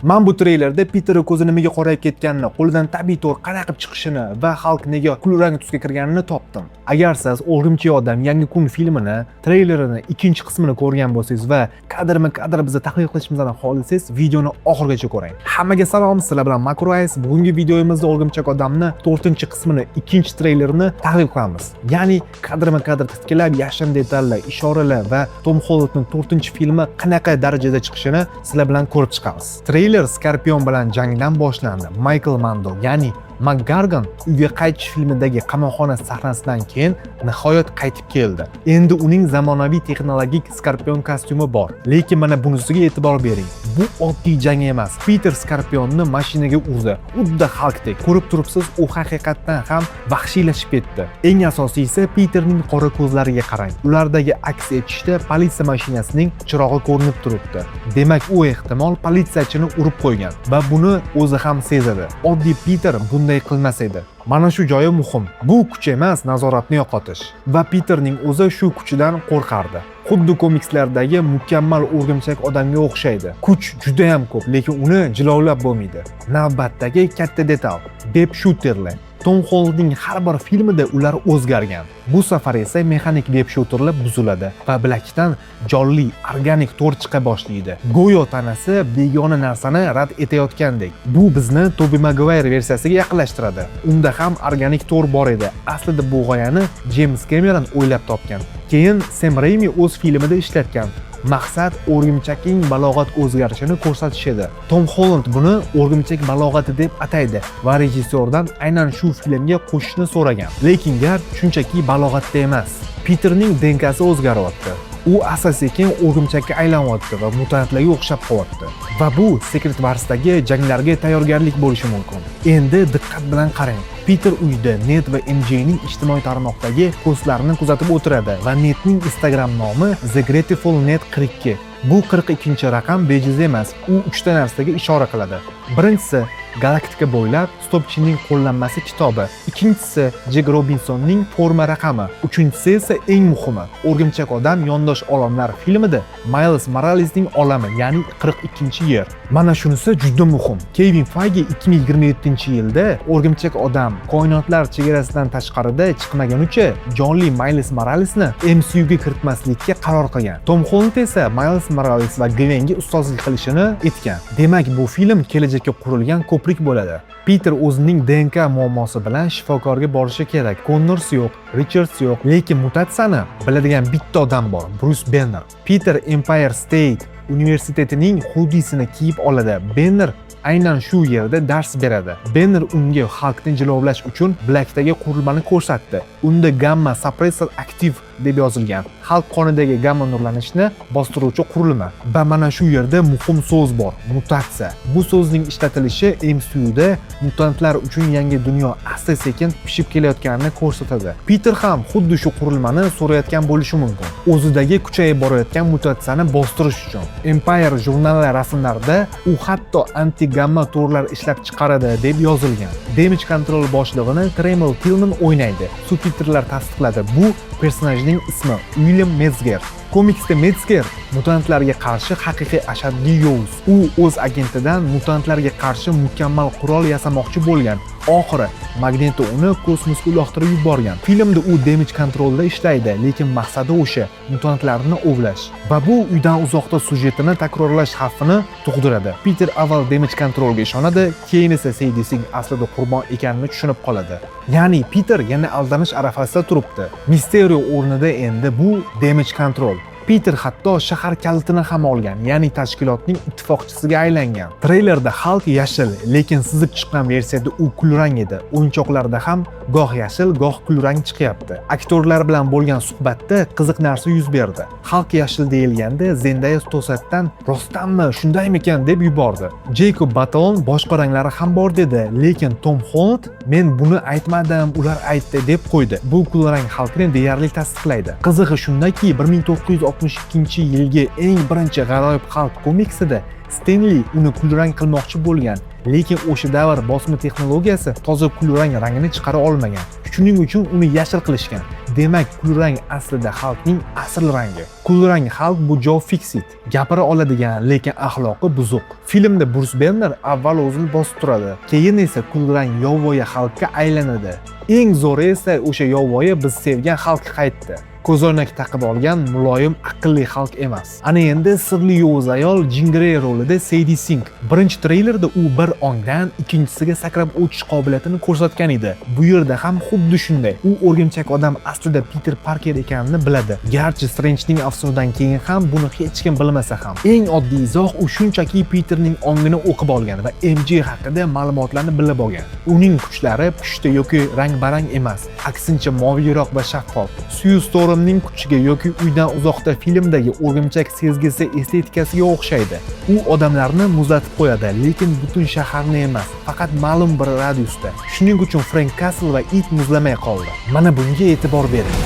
Men bu treylerda Peter ko'zi nimaga qorayib ketganini, qo'lidan tabiiy to'r qanaqa qilib chiqishini va xalq nega kulrang tusga kirganini topdim. Agar siz O'rgimchak odam yangi kun filmini, treylerini, ikkinchi qismini ko'rgan bo'lsangiz va kadrma-kadr bizni tahlil qilishimizdan xohlasangiz, videoni oxirigacha ko'ring. Hammaga salom, sizlar bilan Makroays. Bugungi videomizda O'rgimchak odamni 4-qismini, ikkinchi treylerini tahlil qilamiz. Ya'ni kadrma-kadr titkilab, yashin detallar, ishoralar va Tom Hollandning 4-filmi qanaqa darajada chiqishini sizlar bilan ko'rib chiqamiz. Treyler Skorpion bilan jangdan boshlandi. Michael Mando, ya'ni McGargan uyga qaytish filmidagi qamoqxona sahnasidan keyin nihoyat qaytib keldi. Endi uning zamonaviy texnologik Skorpion kostyumi bor. Lekin mana bunisiga e'tibor bering. Bu oddiy jang emas. Peter Skorpionni mashinaga urdi. Xuddi Hulkdek. Ko'rib turibsiz, u haqiqatdan ham vahshiylashib ketdi. Eng asosiysi Peterning qora ko'zlariga qarang. Ulardagi aks etishda politsiya mashinasining chirog'i ko'rinib turibdi. Demak, u ehtimol politsiyachini urib qo'ygan va buni o'zi ham sezadi. Oddiy Peter bunday qilmas edi. Mana shu joyi muhim. Bu kuch emas, nazoratni yo'qotish. Va Peterning o'zi shu kuchidan qo'rqardi. Xuddi komikslardagi mukammal o'rgimchak odamga o'xshaydi. Kuch juda ham ko'p, lekin uni jilovlab bo'lmaydi. Navbatdagi katta detal: deb shooterlar. Tom Hollandning har bir filmida ular o'zgargan. Bu safar esa mexanik deb shooterlar buziladi va bilakdan jonli, organik to'r chiqa boshlaydi. Go'yo tanasi begona narsani rad etayotgandek. Bu bizni Tobey Maguire versiyasiga yaqinlashtiradi. Unda ham organik to'r bor edi. Aslida bu g'oyani James Cameron o'ylab topgan. Keyin Sam Raimi o'z filmida ishlatgan. Maqsad o'rgimchakning balog'at o'zgarishini ko'rsatish edi. Tom Holland buni o'rgimchak balog'ati deb ataydi va rejissyordan aynan shu filmga qo'shishni so'ragan. Lekin gap shunchaki balog'atda emas. Peterning DNKsi o'zgaryapti. U asta-sekin o'rgimchakka aylanyapti va mutantlarga o'xshab qolyapti. Va bu Secret Wars'dagi janglarga tayyorgarlik bo'lishi mumkin. Endi diqqat bilan qarang. Peter uyda Ned va MJning ijtimoiy tarmoqdagi postlarini kuzatib o'tiradi va Nedning Instagram nomi The Grateful Ned 42. Bu 42 raqam bejiz emas. U 3 ta narsaga ishora qiladi. Birinchisi Galaktika bo'ylab Stopchining qo'llanmasi kitobi. Ikkinchisi Jack Robinsonning forma raqami. Uchinchisi esa eng muhimi, O'rgimchak odam yondosh olamlar filmida Miles Moralesning olami, ya'ni 42-yer. Mana shunisi juda muhim. Kevin Feige 2027-yilda O'rgimchak odam koinotlar chegarasidan tashqarida chiqmagunicha jonli Miles Moralesni MCUga kiritmaslikka qaror qilgan. Tom Holland esa Miles Morales va Gwenga ustozlik qilishini aytgan. Demak, bu film kelajakka qurilgan ko'prik bo'ladi. Peter o'zining DNK muammosi bilan shifokorga borishi kerak. Connors yo'q, Richards yo'q, lekin mutatsiyani biladigan bitta odam bor, Bruce Banner. Peter Empire State universitetining hudisini kiyib oladi. Banner aynan shu yerda dars beradi. Banner unga xalqni jilovlash uchun Blackdagi qurilmani ko'rsatdi. Unda gamma suppressor aktiv deb yozilgan. Xalq qonidagi gamma nurlanishni bostiruvchi qurilma. Va mana shu yerda muhim so'z bor: mutatsiya. Bu so'zning ishlatilishi MCUda mutantlar uchun yangi dunyo asta-sekin pishib kelayotganini ko'rsatadi. Peter ham xuddi shu qurilmani so'rayotgan bo'lishi mumkin. O'zidagi kuchayib borayotgan mutatsiyani bostirish uchun. Empire jurnali rasmlarida u hatto anti-gamma to'rlar ishlab chiqaradi deb yozilgan. Damage Control boshlig'ini Tremel Tillman o'ynaydi. Subtitrlar tasdiqladi. Bu personajning ismi William Metzger. Komiksda Metzger mutantlarga qarshi haqiqiy ashaddiy yovuz. U o'z agentidan mutantlarga qarshi mukammal qurol yasamoqchi bo'lgan. Oxiri Magneto uni kosmosga uloqtirib yuborgan. Filmda u Damage Controlda ishlaydi, lekin maqsadi o'sha, mutantlarni ovlash. Va bu uydan uzoqda sujetini takrorlash xavfini tug'diradi. Peter avval Damage Controlga ishonadi, keyin esa Seydising aslida qurbon ekanini tushunib qoladi. Ya'ni Peter yana aldanish arafasida turibdi. Mysterio o'rnida endi bu Damage Control. Peter hatto shahar kalitini ham olgan, ya'ni tashkilotning ittifoqchisiga aylangan. Treylerda Hulk yashil, lekin sizib chiqqan versiyada u kulrang edi. O'yinchoqlarda ham goh yashil, goh kulrang chiqyapti. Aktyorlar bilan bo'lgan suhbatda qiziq narsa yuz berdi. Hulk yashil deyilganda Zendaya to'satdan "Rostdanmi, shundaymikan?" deb yubordi. Jacob Batalon boshqa ranglari ham bor dedi, lekin Tom Holland "Men buni aytmadim, ular aytdi" deb qo'ydi. Bu kulrang Hulkni deyarli tasdiqlaydi. Qizig'i shundaki, 1960 1962-yilgi eng birinchi g'aroyib xalq komiksida Stenli uni kulrang qilmoqchi bo'lgan, lekin o'sha davr bosma texnologiyasi toza kulrang rangini chiqara olmagan. Shuning uchun uni yashil qilishgan. Demak, kulrang aslida xalqning asl rangi. Kulrang xalq bu Joe Fixit, gapira oladigan, lekin axloqi buzuq. Filmda Bruce Banner avval o'zini bosib turadi, keyin esa kulrang yovvoyi xalqqa aylanadi. Eng zo'ri esa o'sha yovvoyi biz sevgan xalq qaytdi. Ko'zoynak taqib olgan muloyim, aqlli xalq emas. Ana endi sirli yovuz ayol Jean Grey rolida Sadie Sink. Birinchi treylerda u bir ongdan ikkinchisiga sakrab o'tish qobiliyatini ko'rsatgan edi. Bu yerda ham xuddi shunday. U o'rgimchak odam aslida Peter Parker ekanini biladi. Garchi Strange'ning afsonidan keyin ham buni hech kim bilmasa ham. Eng oddiy izoh u shunchaki Peterning ongini o'qib olgan va MJ haqida ma'lumotlarni bilib olgan. Uning kuchlari pushti yoki rang-barang emas, aksincha moviyroq va shaffof. Sue Stormning kuchiga yoki uydan uzoqda filmdagi o'rgimchak sezgisi estetikasiga o'xshaydi. U odamlarni muzlatib qo'yadi, lekin butun shaharni emas, faqat ma'lum bir radiusda. Shuning uchun Frank Castle va it muzlamay qoldi. Mana bunga e'tibor bering.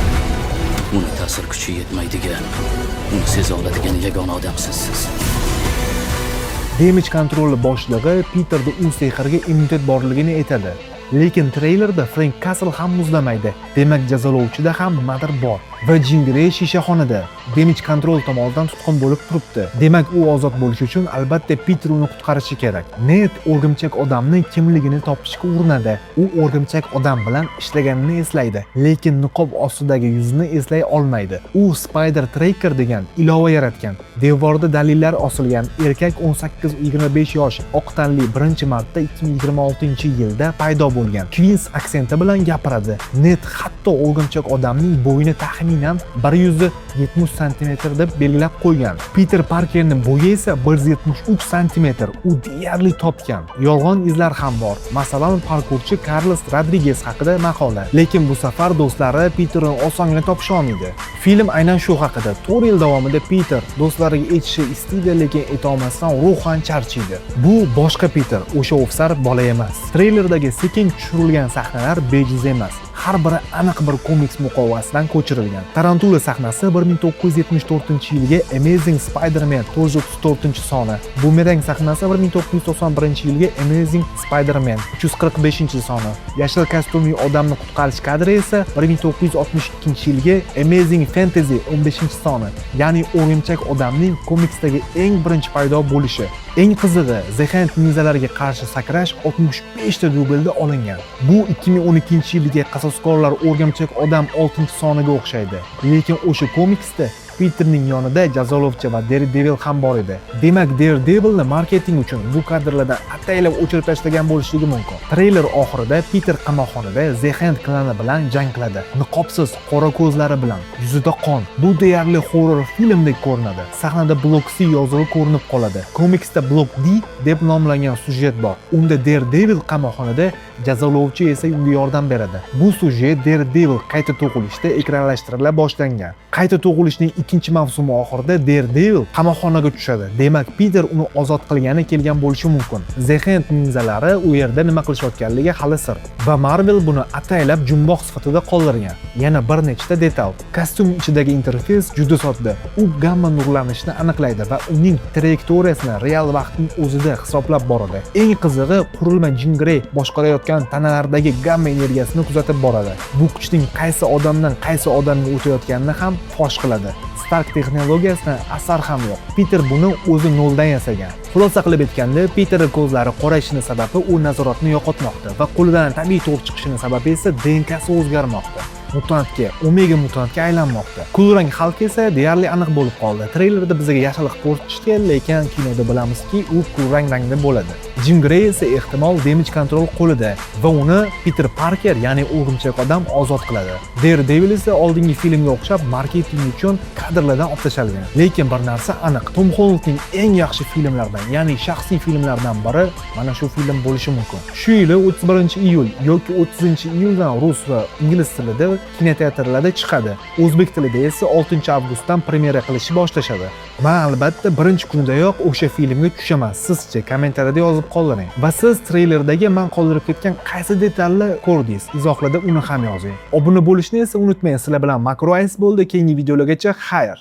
Uni ta'sir kuchi yetmaydigan, uni seza oladigan yagona odamsiz siz. Damage Control boshlig'i Peterda u sehrga immunitet borligini aytadi. Lekin treylerda Frank Castle ham muzlamaydi. Demak, jazolovchida ham nimadir bor. Va Jean Grey shishaxonada Damage Control tomonidan tutqun bo'lib turibdi. Demak, u ozod bo'lish uchun albatta Peter uni qutqarishi kerak. Ned o'rgimchak odamning kimligini topishga urinadi. U o'rgimchak odam bilan ishlaganini eslaydi, lekin niqob ostidagi yuzini eslay olmaydi. U Spider Tracker degan ilova yaratgan. Devorda dalillar osilgan erkak 18-25 yosh, oq tanli, birinchi marta 2026-yilda paydo bo'lgan. Queens aksenti bilan gapiradi. Ned hatto o'rgimchak odamning bo'yini taxminan 170 cm deb belgilab qo'ygan. Peter Parkerning bo'yi esa 173 cm. U deyarli topgan. Yolg'on izlar ham bor. Masalan, parkurchi Carlos Rodriguez haqida maqola. Lekin bu safar do'stlari Peterni osongina topisha olmaydi. Film aynan shu haqida. 4 yil davomida Peter do'stlariga aytishni istaydi, lekin aytolmasdan ruhan charchaydi. Bu boshqa Peter, o'sha ofisar bola emas. Treylerdagi sekin tushirilgan sahnalar bejiz emas. Har biri aniq bir komiks muqovasidan ko'chirilgan. Tarantula sahnasi 1974-yilga Amazing Spider-Man 434-soni, Boomerang sahnasi 1991-yilga Amazing Spider-Man 345-soni, yashil kostyumli odamni qutqarish kadri esa 1962-yilga Amazing Fantasy 15-soni, ya'ni o'rgimchak odamning komiksdagi eng birinchi paydo bo'lishi. Eng qizig'i, The Hand ninzalarga qarshi sakrash 65 ta dublda olingan. Bu 2012-yilga qasoskorlar o'rgimchak odam 6-soniga o'xshaydi. Lekin o'sha komiksda Peterning yonida jazolovchi va Daredevil ham bor edi. Demak, Daredevilni marketing uchun bu kadrlardan ataylab o'chirib tashlagan bo'lishligi mumkin. Treyler oxirida Peter qamoqxonada The Hand klani bilan jang qiladi. Niqobsiz, qora ko'zlari bilan, yuzida qon. Bu deyarli horror filmdek ko'rinadi. Sahnada Block C yozuvi ko'rinib qoladi. Komiksda Block D deb nomlangan sujet bor. Unda Daredevil qamoqxonada, jazolovchi esa unga yordam beradi. Bu sujet Daredevil qayta tug'ilishda ekranlashtirila boshlangan. Qayta tug'ilishning ikkinchi mavsumi oxirida Daredevil qamoqxonaga tushadi. Demak, Peter uni ozod qilgani kelgan bo'lishi mumkin. The Hand ninzalari u yerda nima qilishayotganligi hali sir. Va Marvel buni ataylab jumboq sifatida qoldirgan. Yana bir nechta detal. Kostyum ichidagi interfeys juda sodda. U gamma nurlanishni aniqlaydi va uning trayektoriyasini real vaqtning o'zida hisoblab boradi. Eng qizig'i, qurilma Jean Grey boshqarayotgan tanalardagi gamma energiyasini kuzatib boradi. Bu kuchning qaysi odamdan qaysi odamga o'tayotganini ham fosh qiladi. Stark texnologiyasidan asar ham yo'q. Peter buni o'zi noldan yasagan. Xulosa qilib aytganda, Peterning ko'zlari qorayishini sababi u nazoratni yo'qotmoqda va qo'lidan tabiiy to'q chiqishini sababi esa DNKsi o'zgarmoqda. Mutantga, Omega mutantga aylanmoqda. Kulrang xalq esa deyarli aniq bo'lib qoldi. Treylerda bizga yashil ko'rsatishgan, lekin kinoda bilamizki, u kulrang rangda bo'ladi. Jean Grey esa ehtimol Damage Control qo'lida va uni Peter Parker, ya'ni o'rgimchak odam ozod qiladi. Daredevil esa oldingi filmga o'xshab marketing uchun kadrlardan olib tashalgan. Lekin bir narsa aniq, Tom Hollandning eng yaxshi filmlaridan, ya'ni shaxsiy filmlardan biri mana shu film bo'lishi mumkin. Shu yili 31-iyul yoki 30-iyuldan rus va ingliz tilida kinoteatrlarda chiqadi. O'zbek tilida esa 6-avgustdan premyera qilishni boshlashadi. Va albatta birinchi kunidayoq o'sha filmga tushaman. Sizchi kommentariyada yozib qoldiring. Va siz treylerdagi men qoldirib ketgan qaysi detalni ko'rdingiz? Izohlarda uni ham yozing. Obuna bo'lishni esa unutmang. Sizlar bilan Makro Ice bo'ldi. Keyingi videolargacha xayr.